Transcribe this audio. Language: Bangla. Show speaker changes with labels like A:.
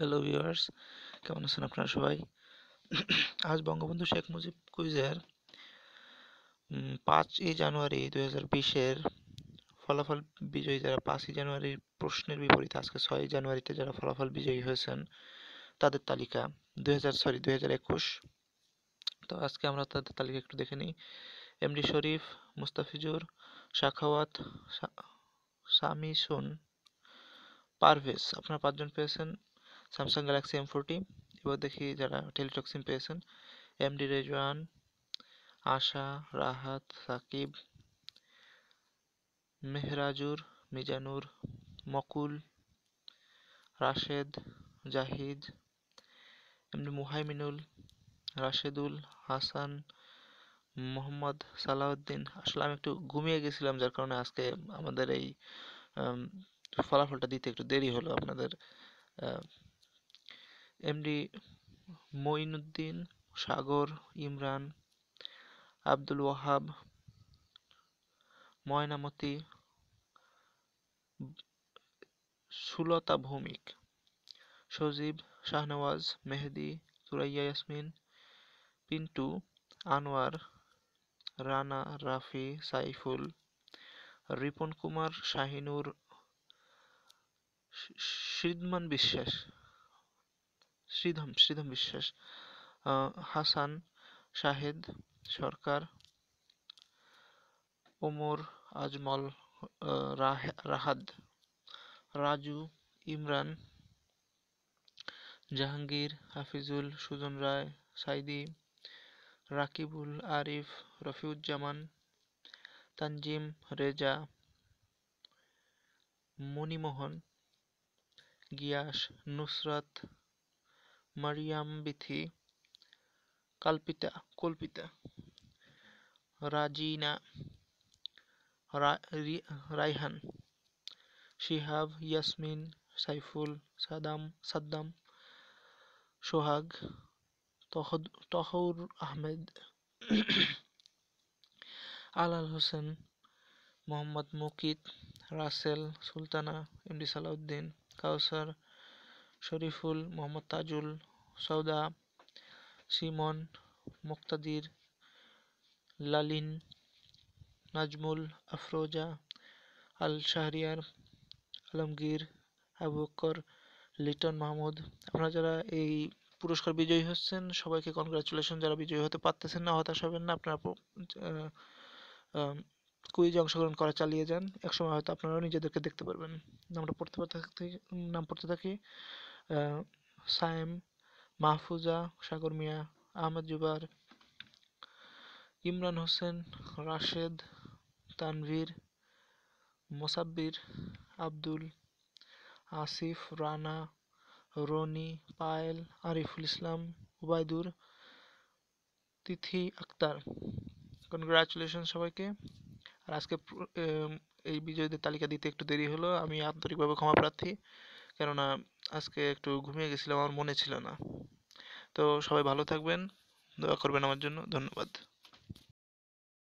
A: হ্যালো ভিউয়ার্স, কেমন আছেন আপনারা সবাই? আজ বঙ্গবন্ধু শেখ মুজিব কুইজের 5ই জানুয়ারি 2020-এর ফলাফল বিজয়ী যারা 5ই জানুয়ারির প্রশ্নের বিপরীতে আজকে 6ই জানুয়ারিতে যারা ফলাফল বিজয়ী হয়েছেন তাদের তালিকা 2021। তো আজকে আমরা তাদের তালিকা একটু দেখে নিই। এমডি শরীফ, মুস্তাফিজুর, সাখাওয়াত, সামিসুন, পারভেজ, আপনারা 5জন পেয়েছেন স্যামসাং গ্যালাক্সি M40। এবার দেখি যারা টেলিটক সিম পেয়েছেন। এমডি রেজওয়ান, আশা, রাহাত, সাকিব, মেহরাজুর, মিজানুর, মকুল, রাশেদ, জাহিদ, এমডি মুহাইমিনুল, রাশেদুল, হাসান, মোহাম্মদ সালাউদ্দিন। আসলে আমি একটু ঘুমিয়ে গেছিলাম, যার কারণে আজকে আমাদের এই ফলাফলটা দিতে একটু দেরি হলো আপনাদের। এমডি মঈনুদ্দিন, সাগর, ইমরান, আব্দুল ওয়াহাব, ময়নামতি, সুলতা ভৌমিক, সজীব, শাহনওয়াজ, মেহেদী, সুরাইয়া ইয়াসমিন, পিন্টু, আনোয়ার, রানা, রাফি, সাইফুল, রিপন কুমার, শাহিনুর, শ্রীধম বিশ্বাস, হাসান, শাহেদ সরকার, ওমর, আজমল, রাহাদ, রাজু, ইমরান, জাহাঙ্গীর, হাফিজুল, সুজন রায়, সাইদি, রাকিবুল, আরিফ, রফিউজ্জামান, তানজিম, রেজা, মণিমোহন, গিয়াস, নুসরাত, মারিয়াম বিথি, কল্পিতা, রাজিনা, রাইহান, শিহাব, ইয়াসমিন, সাইফুল, সাদ্দাম, সোহাগ, তহৌর আহমেদ, আলাল হোসেন, মোহাম্মদ মুকিত, রাসেল, সুলতানা, এমডি সালাউদ্দিন, কাউসার, শরীফুল, মোহাম্মদ তাজুল, সৌদা, সিমন, মুক্তাদির, লালিন, নাজমুল, আফরোজা, আল শাহরিয়ার, আলমগীর, আবু বকর, লিটন মাহমুদ। আপনারা যারা এই পুরস্কার বিজয়ী হচ্ছেন সবাইকে কনগ্রাচুলেশন। যারা বিজয়ী হতে পারতেছেন না, হতাশ হবেন না। আপনারা কুইজে অংশগ্রহণ করা চালিয়ে যান, একসময় হয়তো আপনারাও নিজেদেরকে দেখতে পারবেন। নাম পড়তে থাকি: সায়েম, মাহফুজা, সাগর মিয়া, আহমেদ জুবার, ইমরান হোসেন, রাশেদ, তানভীর, মোসাব্বির, আব্দুল, আসিফ, রানা, রনি, পায়েল, আরিফুল ইসলাম, উবাইদুর, তিথি আক্তার। কনগ্রাচুলেশন সবাইকে। আর আজকে এই বিজয়ীদের তালিকা দিতে একটু দেরি হলো, আমি আন্তরিকভাবে ক্ষমা প্রার্থী, কেননা আজকে একটু ঘুমিয়ে গেছিলাম, আমার মনে ছিল না। তো সবাই ভালো থাকবেন, দোয়া করবেন আমার জন্য। ধন্যবাদ।